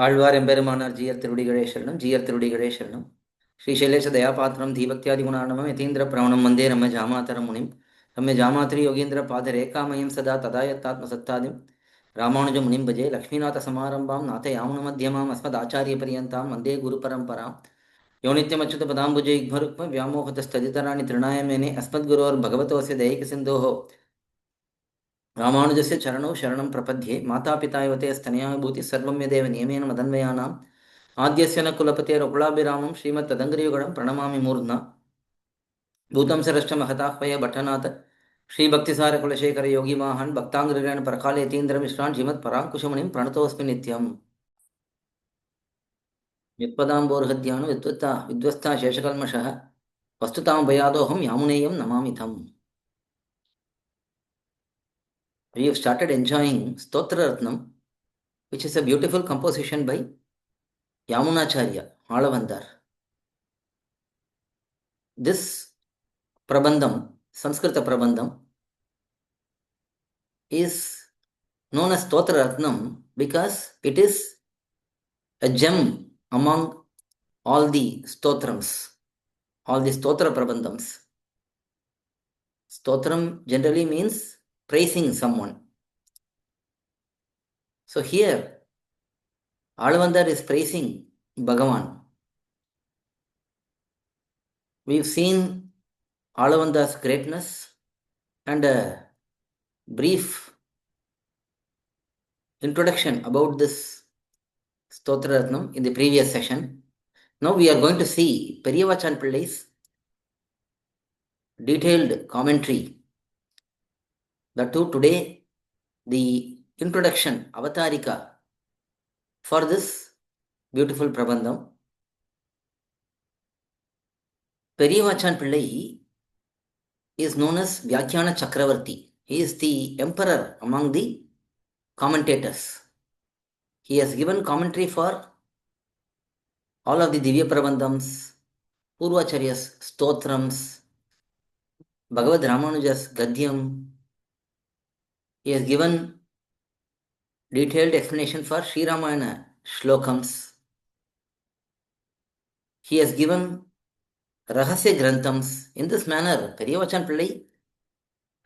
ஆழ்வார் எம்பெருமானார் ஜீயர் திருடிகளே சரணம். ஜீயர் திருடிகளே சரணம். ஸ்ரீசைலேஷ தயாபாத்திரம் தீபக்தியாதி குணார்ணவம் யதீந்திர பிரவணம் வந்தே ரம்ய ஜாமாதரம் முனிம் ரம்ய ஜாமாத்ரி யோகீந்திர பாத ரேகாமயம் சதா ததாயத்தாத்ம சத்தாதிம் ராமானுஜ முனிம் பஜே லக்ஷ்மீநாத சமாரம்பாம் நாத யாமுன மத்தியமாம் அஸ்மத் ஆச்சாரிய பரியந்தாம் வந்தே குரு பரம்பராம் யோ நித்யமச்சுத பதாம்புஜே யுக்மருக்ம व्यामोहतस्तदितराणि तृणाय मेने अस्मद्गुरोर् भगवतोऽस्य दैहिक सिन्धोः रामानुजस्य चरणौ शरणं प्रपद्ये मातापिता एव ते स्तनया विभूतिः सर्वं यदेव नियमेन मदन्वयानाम् आद्यस्य न कुलपतेरुकुलाभिरामं श्रीमत्तदङ्घ्रियुगळं प्रणमामि मूर्ध्ना भूतं सरश्च महताह्वय भट्टनाथ श्रीभक्तिसारकुलशेखर योगिमाहन् भक्ताङ्घ्रिरेण परकालयतीन्द्रमिश्रान् श्रीमत्पराङ्कुशमुनिं प्रणतोऽस्मि नित्यम् यत्पदाम्बोर्हद्यानो विद्वत्ता शेषकल्मषः वस्तुतां भयादोऽहं यामुनेयं नमामि तम्. We have started enjoying sthOthra rathnam, which is a beautiful composition by Yamunacharya, Alavandar. This Prabandham, Sanskrita Prabandham, is known as sthOthra rathnam because it is a gem among all the stotrams, all the sthOthra Prabandhams. Stotram generally means praising someone. So here, Alavandar is praising Bhagavan. We've seen Alavandar's greatness and a brief introduction about this sthOthra rathnam in the previous session. Now we are going to see Periyavachan Pillai's detailed commentary. The two today, the introduction, avathArikA, for this beautiful Prabandham. Periyavachan Pillai is known as Vyakhyana Chakravarti. He is the emperor among the commentators. He has given commentary for all of the Divya Prabandhams, Purvacharya's Stotrams, Bhagavad Ramanuja's Gadyam. He has given detailed explanation for Sri Ramayana Shlokams. He has given Rahasya Granthams. In this manner, Periyavachan Pillai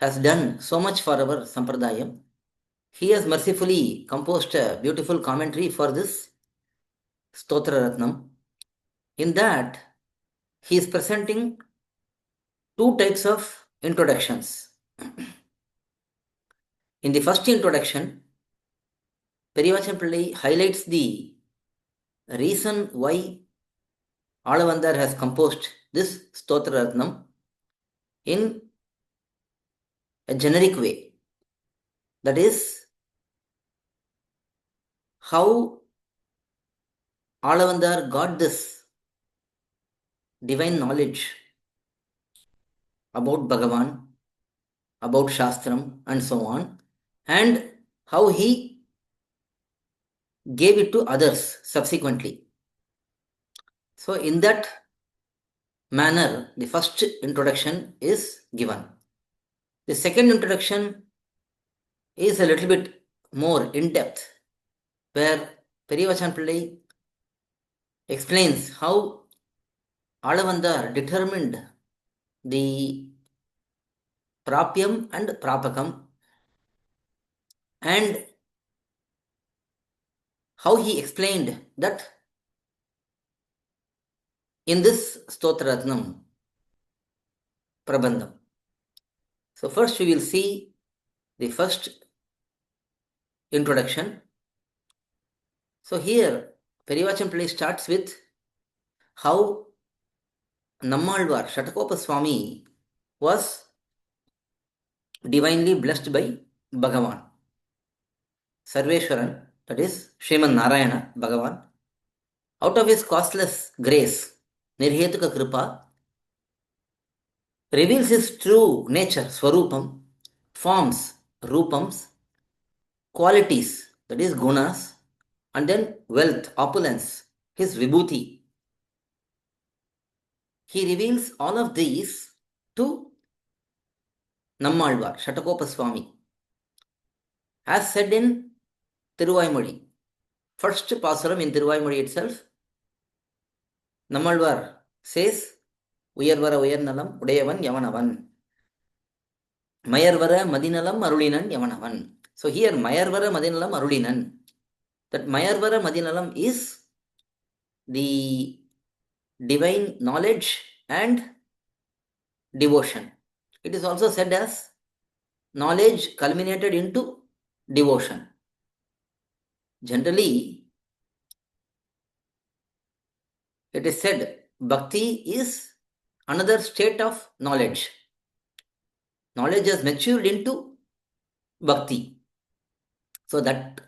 has done so much for our Sampradayam. He has mercifully composed a beautiful commentary for this sthOthra rathnam. In that, he is presenting two types of introductions. In the first introduction, Periyavachan Pillai highlights the reason why Alavandar has composed this sthOthra rathnam in a generic way. That is, how Alavandar got this divine knowledge about Bhagavan, about Shastram, and so on, and how he gave it to others subsequently. So, in that manner, the first introduction is given. The second introduction is a little bit more in-depth, where Periyavachan Pillai explains how Alavandar determined the Prapyam and Prapakam, and how he explained that in this sthOthra rathnam Prabandham. So first we will see the first introduction. So here Periyavachan Pillai starts with how Nammalvar, Shatakopa swAmy, was divinely blessed by Bhagavan. Sarveshwaran, that is Sriman Narayana, Bhagavan, out of his costless grace, Nirhetuka Kripa, reveals his true nature, Swarupam, forms, Rupams, qualities, that is Gunas, and then wealth, opulence, his Vibhuti. He reveals all of these to Nammalvar, Shatakopa swAmy. As said in Thiruvaimozhi, first Pasuram in Thiruvaimozhi itself, Nammalvar says, Uyarvara Uyarnalam Udayavan Yavanavan. Mayarvara Madinalam Arulinan Yavanavan. So here Mayarvara Madinalam Arulinan. That Mayarvara Madinalam is the divine knowledge and devotion. It is also said as knowledge culminated into devotion. Generally, it is said bhakti is another state of knowledge. Knowledge has matured into bhakti. So that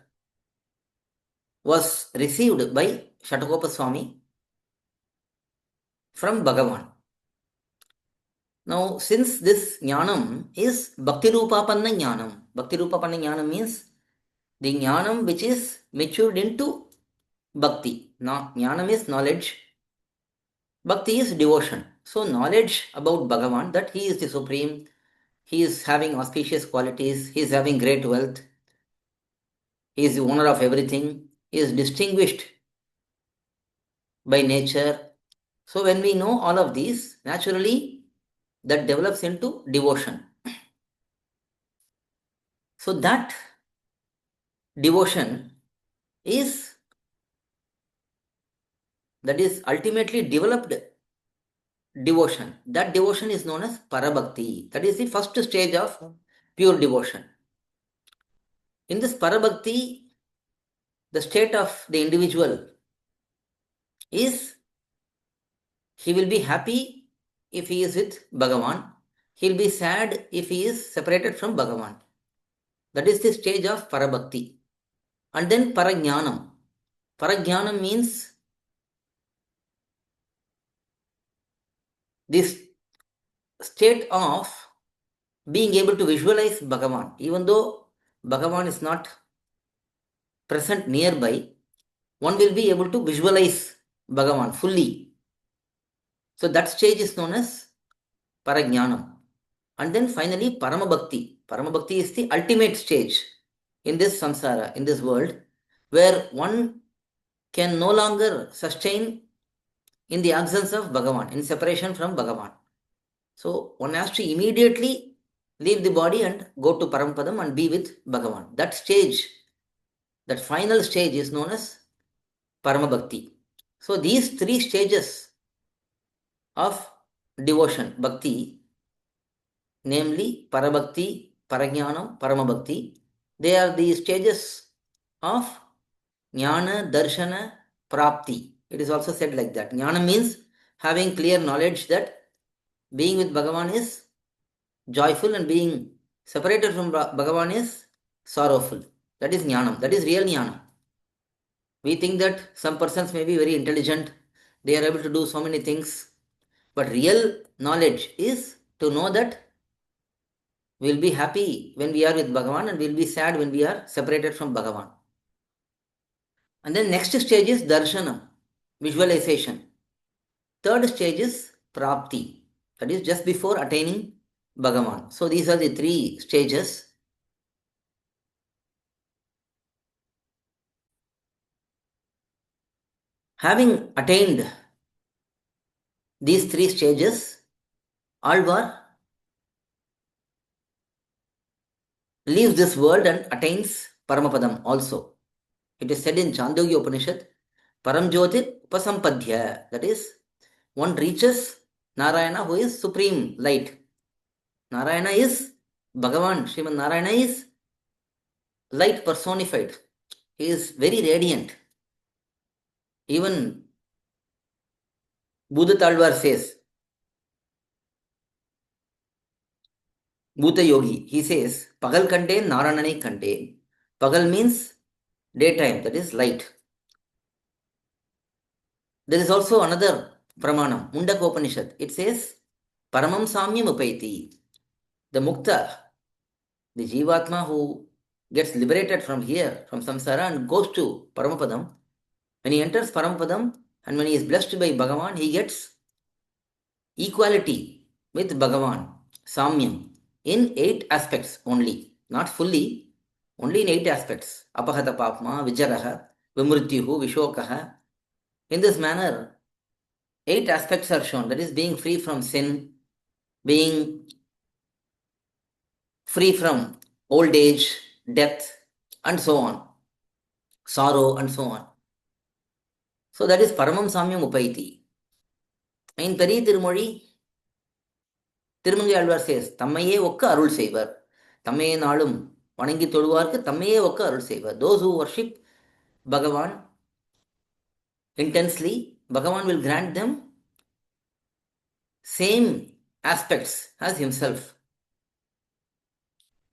was received by Shatakopa Swami from Bhagavan. Now, since this jnanam is bhakti rupapanna jnanam, bhakti rupapanna jnanam means the jnanam which is matured into bhakti. Now, jnanam is knowledge, bhakti is devotion. So, knowledge about Bhagavan, that he is the supreme, he is having auspicious qualities, he is having great wealth, he is the owner of everything, he is distinguished by nature. So, when we know all of these, naturally that develops into devotion. So, that devotion is ultimately developed devotion. That devotion is known as parabhakti. That is the first stage of pure devotion. In this parabhakti, the state of the individual is he will be happy if he is with Bhagavan. He will be sad if he is separated from Bhagavan. That is the stage of parabhakti. And then parajnanam. Parajnanam means this state of being able to visualize Bhagavan. Even though Bhagavan is not present nearby, one will be able to visualize Bhagavan fully. So that stage is known as parajnanam. And then finally paramabhakti. Paramabhakti is the ultimate stage in this samsara, in this world, where one can no longer sustain in the absence of Bhagavan, in separation from Bhagavan. So one has to immediately leave the body and go to Parampadam and be with Bhagavan. That stage, that final stage is known as Paramabhakti. So these three stages of devotion, bhakti, namely Parabhakti, Parajnanam, Paramabhakti, they are the stages of Jnana, Darshana, Prapti. It is also said like that. Jnana means having clear knowledge that being with Bhagavan is joyful and being separated from Bhagavan is sorrowful. That is Jnanam. That is real Jnana. We think that some persons may be very intelligent, they are able to do so many things, but real knowledge is to know that we will be happy when we are with Bhagavan and we will be sad when we are separated from Bhagavan. And then next stage is Darshanam, visualization. Third stage is Prapti, that is just before attaining Bhagavan. So these are the three stages. Having attained these three stages, Alvar leaves this world and attains Paramapadam also. It is said in Chandogya Upanishad, Paramjyotir Upasampadhya, that is, one reaches Narayana who is supreme light. Narayana is Bhagavan, Srimad Narayana is light personified. He is very radiant. Even Bhudatalvar says, Bhuta Yogi, he says, Pagal Kande, Naranane Kande. Pagal means daytime, that is light. There is also another pramanam, Mundaka Upanishad. It says, Paramam Samyam Upaiti. The Mukta, the Jivatma who gets liberated from here, from samsara and goes to Paramapadam, when he enters Paramapadam and when he is blessed by Bhagavan, he gets equality with Bhagavan, Samyam, in 8 aspects only, not fully, only in 8 aspects. Apahata Papma, Vijaraha, vimrityuhu, vishokaha. In this manner, 8 aspects are shown. That is, being free from sin, being free from old age, death, and so on, sorrow, and so on. So that is Paramam Samyam Upaiti. In Peri Tirumozhi, Tirumangay Alvar says, Tammaye okka arul seivar. Tammaye naalum வணங்கி தொழுவார்க்கு தம்மையே ஒக்க அருள் செய்வார். Those who worship Bhagavan intensely, Bhagavan will grant them same aspects as himself.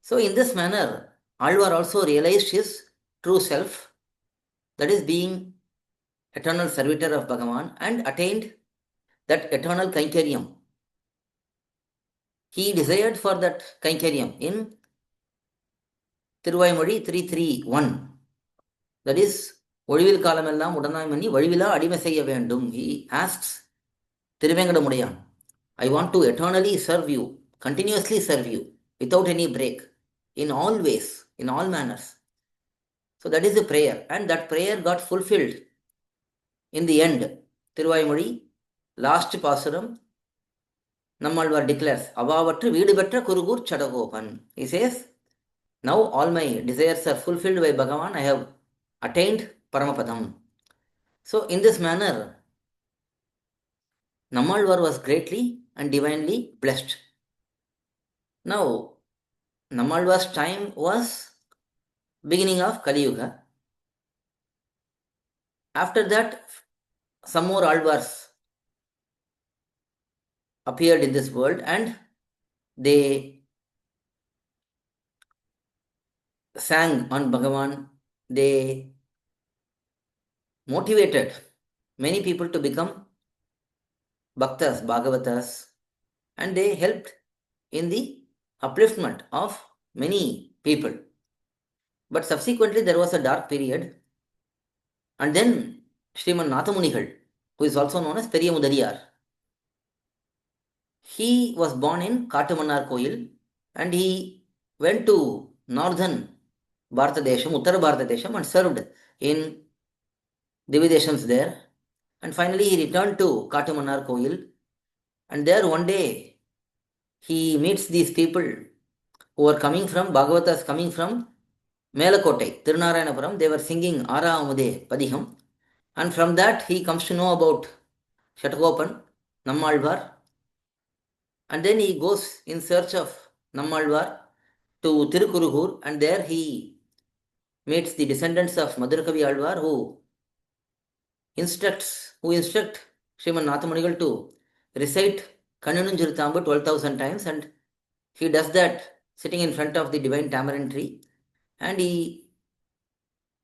So in this manner, Alvar also realized his true self, that is being eternal servitor of Bhagavan, and attained that eternal Kaikaryam. He desired for that Kaikaryam in Thiruvaimozhi 331. That is, ஒழிவில் காலமெல்லாம் உடனாய் மன்னி வழிவிலா அடிமை செய்ய வேண்டும். He asks Thiruvengadamudaiyan, I want to eternally serve you, continuously serve you, without any break, in all ways, in all manners. So that is the prayer, and that prayer got fulfilled in the end. Thiruvaimozhi, last Pasuram, Nammalvar declares, Avavatru Veedu Petra Kurugur Chadagopan. He says, now all my desires are fulfilled by Bhagavan, I have attained Paramapadam. So in this manner, Nammalvar was greatly and divinely blessed. Now, Nammalvar's time was beginning of Kali Yuga. After that, some more Alvars appeared in this world, and they sang on Bhagavan. They motivated many people to become Bhaktas, Bhagavatas, and they helped in the upliftment of many people. But subsequently there was a dark period, and then Sriman Nathamunigal, who is also known as Periya Mudaliyar, he was born in Katumannar Koil, and he went to northern Bharatadesham, Uttara Bharatadesham, and served in Divideshams there. And finally he returned to Katumannar Koil, and there one day he meets these people who are coming from, Bhagavatas coming from Melakotai, Tirunarayanapuram. They were singing Ara Amude Padiham, and from that he comes to know about Shatagopan, Nammalvar, and then he goes in search of Nammalvar to Tirukurugur, and there he meets the descendants of Madhurakavi Alvar, who instruct Sriman Nathamunigal to recite Kannanunjiruthambu 12,000 times, and he does that sitting in front of the divine tamarind tree, and he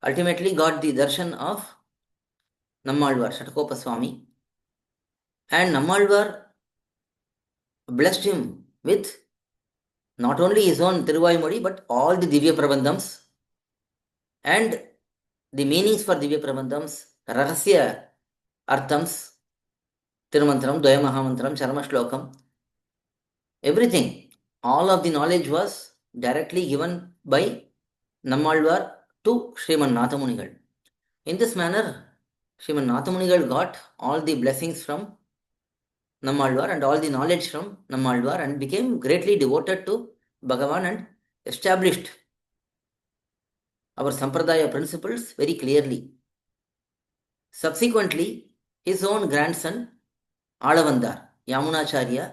ultimately got the darshan of Nammalvar, Shatakopa Swami, and Nammalvar blessed him with not only his own Thiruvaimozhi, but all the Divya Prabandhams and the meanings for Divya Prabandhams, Rahasya Arthams, Tirumantram, Dvaya Mahamantram, Charma Shlokam, everything. All of the knowledge was directly given by Nammalvar to Sriman Nathamunigal. In this manner, Sriman Nathamunigal got all the blessings from Nammalvar and all the knowledge from Nammalvar, and became greatly devoted to Bhagavan and established our Sampradaya principles very clearly. Subsequently, his own grandson, Alavandar, Yamunacharya,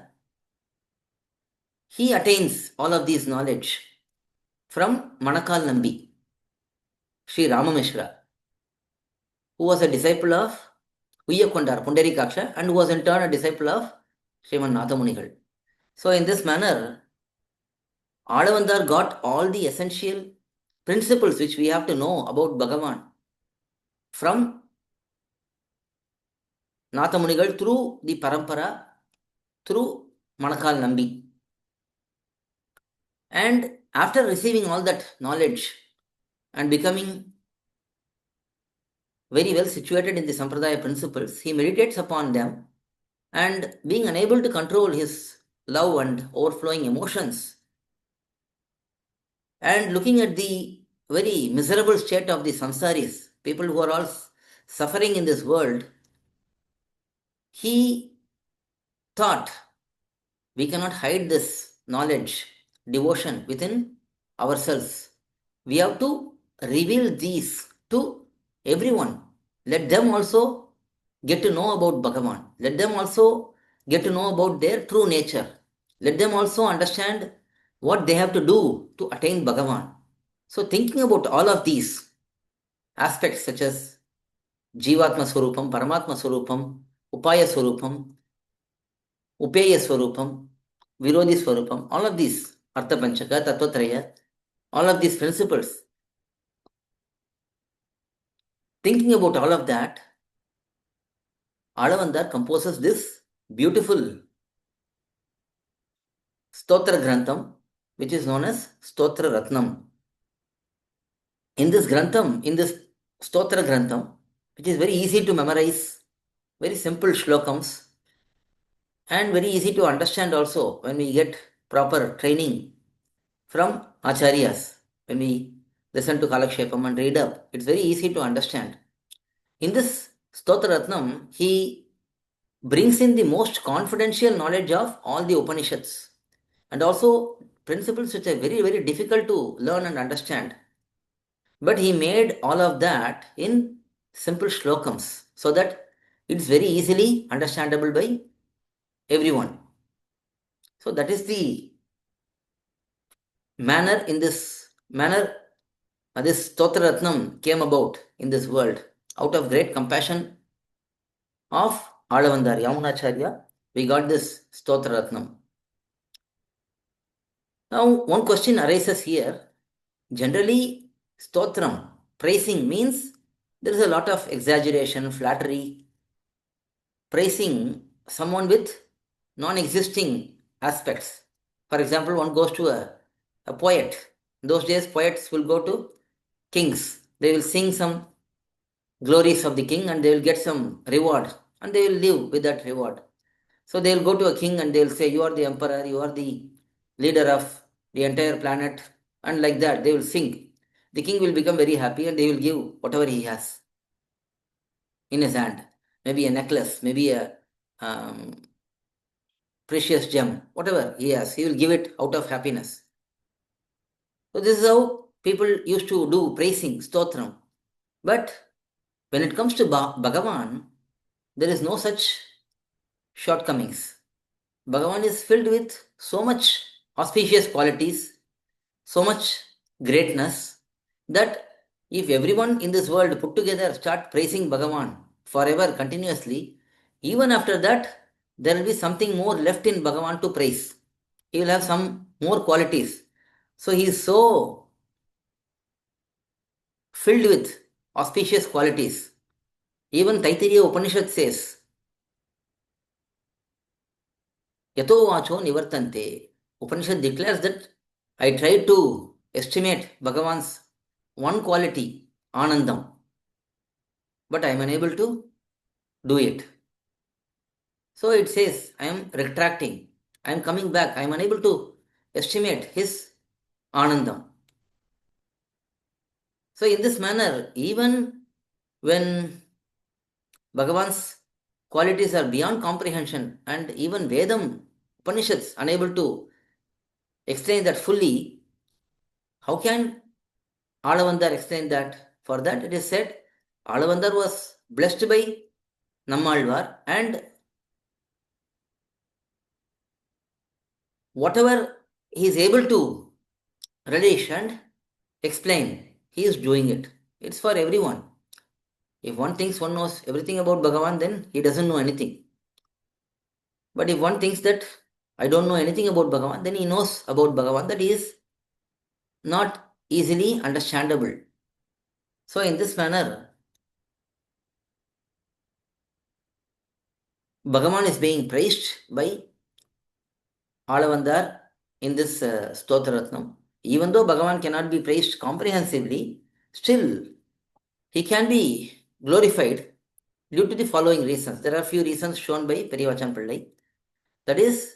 he attains all of these knowledge from Manakal Nambi, Sri Ramamishra, who was a disciple of Uyyakondar, Pundarikaksha, and who was in turn a disciple of Sriman Nathamunigal. So in this manner, Alavandar got all the essential principles which we have to know about Bhagavan from Nathamunigal through the Parampara, through Manakal Nambi. And after receiving all that knowledge and becoming very well situated in the Sampradaya principles, he meditates upon them, and being unable to control his love and overflowing emotions, and looking at the very miserable state of the samsaris people who are all suffering in this world, he thought we cannot hide this knowledge, devotion within ourselves. We have to reveal these to everyone. Let them also get to know about Bhagavan. Let them also get to know about their true nature. Let them also understand what they have to do to attain Bhagavan. So, thinking about all of these aspects, such as Jivatma Swarupam, Paramatma Swarupam, Upaya Swarupam, Upeya Swarupam, Virodhi Swarupam, all of these, Artha Panchaka, thOthAthri, all of these principles, thinking about all of that, Alavandar composes this beautiful sTOthra Grantham, which is known as sTOthra Rathnam. In this Grantham, in this sTOthra Grantham, which is very easy to memorize, very simple shlokams, and very easy to understand also when we get proper training from Acharyas, when we listen to Kalakshepam and read up, it's very easy to understand. In this sTOthra Ratnam, he brings in the most confidential knowledge of all the Upanishads and also principles which are very, very difficult to learn and understand. But he made all of that in simple shlokams so that it's very easily understandable by everyone. So that is the manner in this manner this sTOthra Ratnam came about in this world out of great compassion of Alavandar Yamunacharya. We got this sTOthra Ratnam. Now, one question arises here. Generally, stotram, praising, means there is a lot of exaggeration, flattery, praising someone with non existing aspects. For example, one goes to a poet. In those days, poets will go to kings. They will sing some glories of the king and they will get some reward and they will live with that reward. So they will go to a king and they will say, you are the emperor, you are the leader of the entire planet, and like that they will sing. The king will become very happy and they will give whatever he has in his hand. Maybe a necklace, maybe a precious gem, whatever he has, he will give it out of happiness. So this is how people used to do praising, stotram. But when it comes to Bhagavan, there is no such shortcomings. Bhagavan is filled with so much auspicious qualities, so much greatness, that if everyone in this world put together start praising Bhagavan forever continuously, even after that, there will be something more left in Bhagavan to praise. He will have some more qualities. So he is so filled with auspicious qualities. Even Taittiriya Upanishad says, Yato vacho nivartante. Upanishad declares that I tried to estimate Bhagavan's one quality, Anandam, but I am unable to do it. So it says, I am retracting, I am coming back, I am unable to estimate his Anandam. So, in this manner, even when Bhagavan's qualities are beyond comprehension, and even Vedam, Upanishads, unable to explain that fully, how can Alavandar explain that? For that, it is said, Alavandar was blessed by Nammalvar, and whatever he is able to relish and explain, he is doing it. It's for everyone. If one thinks one knows everything about Bhagavan, then he doesn't know anything. But if one thinks that I don't know anything about Bhagavan, then he knows about Bhagavan, that is not easily understandable. So, in this manner, Bhagavan is being praised by Alavandar in this sTOthra Ratnam. Even though Bhagavan cannot be praised comprehensively, still he can be glorified due to the following reasons. There are few reasons shown by Periyavachan Pillai. That is,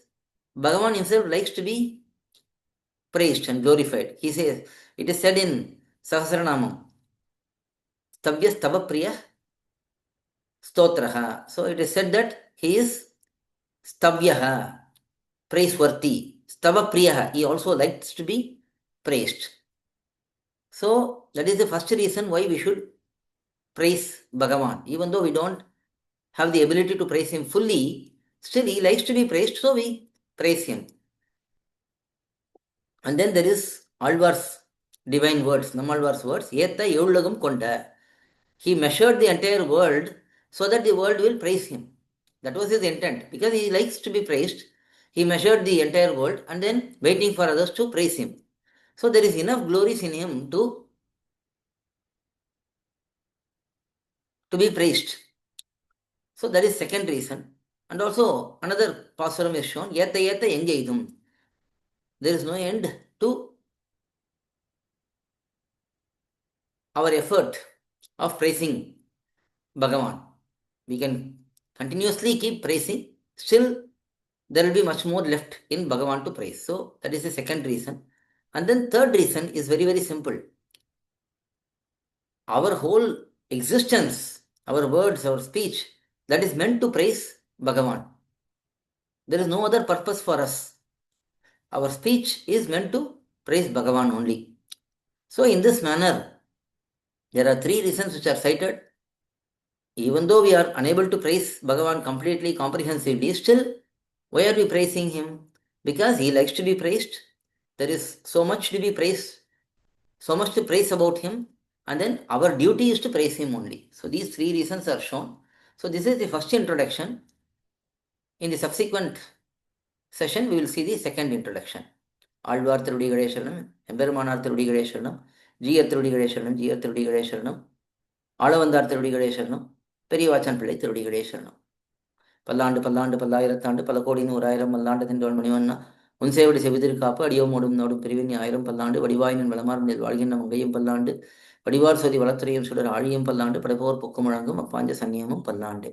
Bhagavan himself likes to be praised and glorified. He says, it is said in Sahasranamam, Stavyas Tava Priya Stotraha. So it is said that he is Stavyaha, praiseworthy. Stava Priyaha, he also likes to be praised. So that is the first reason why we should praise Bhagavan. Even though we don't have the ability to praise him fully, still he likes to be praised, so we praise him. And then there is Alvar's divine words, Nammalvar's words, Yetta Yevulagam Konda. He measured the entire world so that the world will praise him. That was his intent. Because he likes to be praised, he measured the entire world and then waiting for others to praise him. So there is enough glories in him to be praised. So that is second reason. And also another pasuram is shown, Yetta Yetta Enjaidum. There is no end to our effort of praising Bhagavan. We can continuously keep praising, still there will be much more left in Bhagavan to praise. So that is the second reason. And then third reason is very, very simple. Our whole existence, our words, our speech, that is meant to praise Bhagavan. There is no other purpose for us. Our speech is meant to praise Bhagavan only. So in this manner, there are three reasons which are cited. Even though we are unable to praise Bhagavan completely, comprehensively, still, why are we praising him? Because he likes to be praised. There is so much to be praised, so much to praise about him, and then our duty is to praise him only. So these three reasons are shown. So this is the first introduction. In the subsequent session, we will see the second introduction. Alvar Tirudikale Sharanam, Embermanar Tirudikale Sharanam, Jiyar Tirudikale Sharanam, Jiyar Tirudikale Sharanam, Alavandar Tirudikale Sharanam, Periyavachan Pillai Tirudikale Sharanam. பல்லாண்டு பல்லாண்டு பல்லாயிரத்தாண்டு பல கோடி நூறாயிரம் மல்லாண்டு தின்றோள் மணிவண்ணா உன்சேவடி செவிதிரு காப்பு அடியோ மூடும் நோடும் பிரிவின் ஆயிரம் பல்லாண்டு வடிவாயினின் வளமார்ந்தில் வாழ்கின்ற மங்கையும் பல்லாண்டு வடிவார் சொதி வளத்துறையும் சுடர் ஆழியும் பல்லாண்டு படைப்போர் பொக்கு முழங்கும் அப்பாஞ்ச சன்னியமும் பல்லாண்டு.